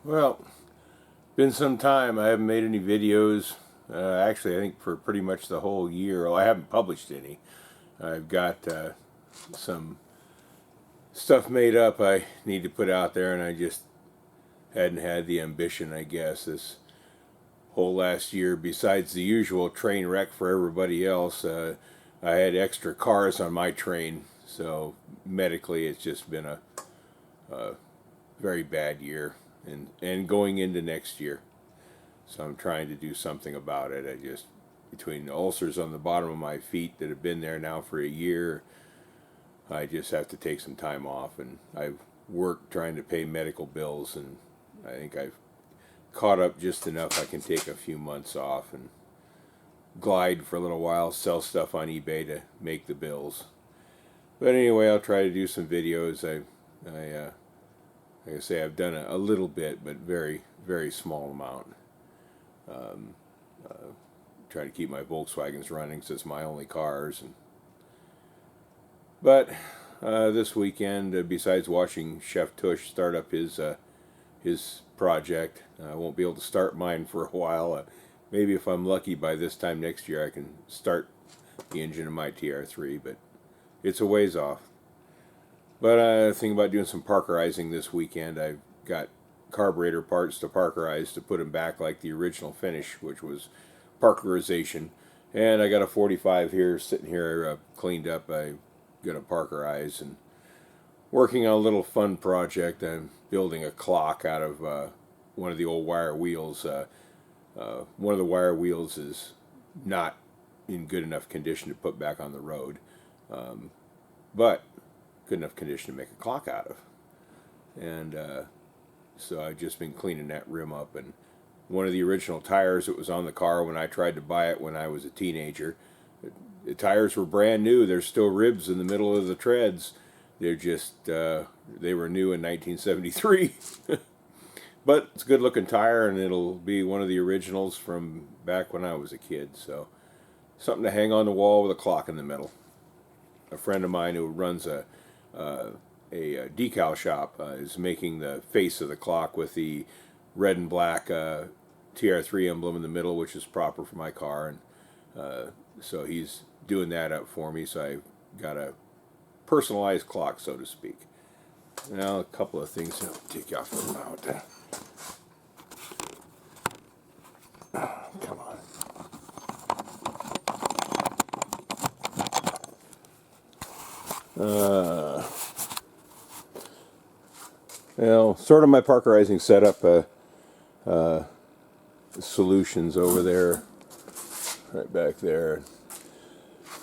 Well, been some time. I haven't made any videos. Actually, I think for pretty much the whole year. Well, I haven't published any. I've got some stuff made up I need to put out there, and I just hadn't had the ambition, I guess, this whole last year. Besides the usual train wreck for everybody else, I had extra cars on my train, so medically it's just been a very bad year, and going into next year. So I'm trying to do something about it. I just, between the ulcers on the bottom of my feet that have been there now for a year, I just have to take some time off. And I've worked trying to pay medical bills, and I think I've caught up just enough I can take a few months off and glide for a little while, sell stuff on eBay to make the bills. But anyway, I'll try to do some videos. Like I say, I've done a little bit, but very, very small amount. Um, Try to keep my Volkswagens running, so it's my only cars. But this weekend, besides watching Chef Tush start up his project, I won't be able to start mine for a while. Maybe if I'm lucky, by this time next year, I can start the engine of my tr3, but it's a ways off. But thinking about doing some parkerizing this weekend. I've got carburetor parts to parkerize to put them back like the original finish, which was parkerization. And I got a 45 here sitting here cleaned up. I got to parkerize, and working on a little fun project. I'm building a clock out of one of the old wire wheels. One of the wire wheels is not in good enough condition to put back on the road, but good enough condition to make a clock out of. And so I've just been cleaning that rim up. And one of the original tires that was on the car when I tried to buy it when I was a teenager, the tires were brand new. There's still ribs in the middle of the treads. They're just, they were new in 1973. But it's a good looking tire, and it'll be one of the originals from back when I was a kid. So something to hang on the wall with a clock in the middle. A friend of mine who runs a decal shop is making the face of the clock with the red and black tr3 emblem in the middle, which is proper for my car. And so he's doing that up for me. So I've got a personalized clock, so to speak. Now a couple of things I'll take off the mount. Come on. Well, sort of my parkerizing setup solutions over there, right back there,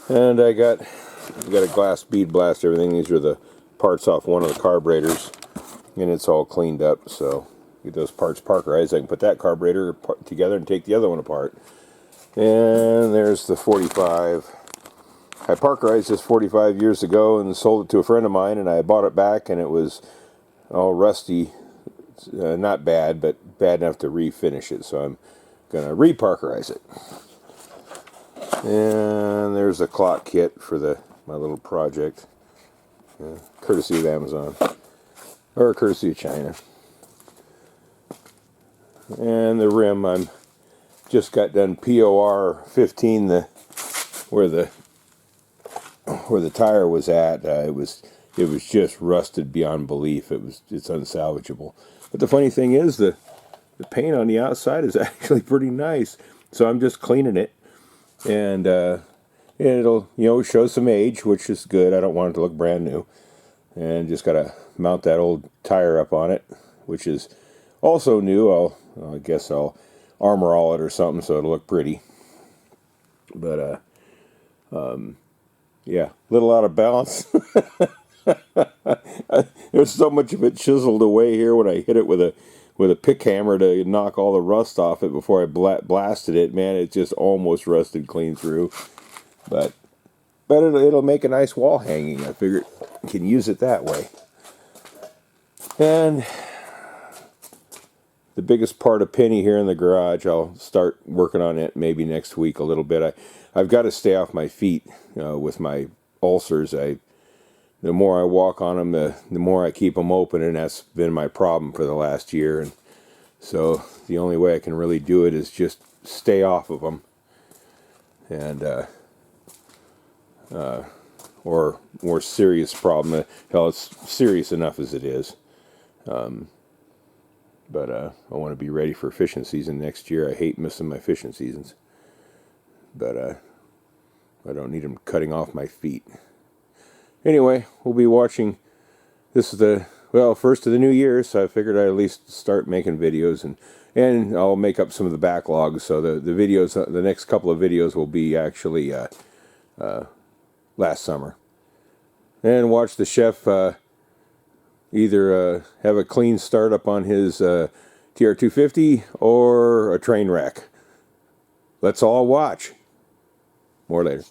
and I got a glass bead blast. Everything. These are the parts off one of the carburetors, and it's all cleaned up. So get those parts parkerized. I can put that carburetor together and take the other one apart. And there's the 45. I parkerized this 45 years ago and sold it to a friend of mine, and I bought it back, and it was all rusty. Not bad, but bad enough to refinish it. So I'm going to re-parkerize it. And there's a clock kit for my little project, courtesy of Amazon, or courtesy of China. And the rim, I'm just got done POR 15, where the tire was at. It was just rusted beyond belief. It's unsalvageable. But the funny thing is, the paint on the outside is actually pretty nice. So I'm just cleaning it, and it'll show some age, which is good. I don't want it to look brand new, and just gotta mount that old tire up on it, which is also new. I guess I'll armor all it or something so it'll look pretty. But yeah, a little out of balance. There's so much of it chiseled away here when I hit it with a pick hammer to knock all the rust off it before I blasted it. Man, it just almost rusted clean through. But it'll make a nice wall hanging. I figured I can use it that way. And the biggest part of Penny here in the garage, I'll start working on it maybe next week a little bit. I've got to stay off my feet with my ulcers. The more I walk on them, the more I keep them open, and that's been my problem for the last year. And So the only way I can really do it is just stay off of them, and or more serious problem. Hell, it's serious enough as it is. But I want to be ready for fishing season next year. I hate missing my fishing seasons, but I don't need them cutting off my feet. Anyway, we'll be watching. This is the first of the new year, so I figured I'd at least start making videos, and I'll make up some of the backlogs. So the videos, the next couple of videos will be actually last summer, and watch the chef either have a clean startup on his tr250 or a train wreck. Let's all watch. More later.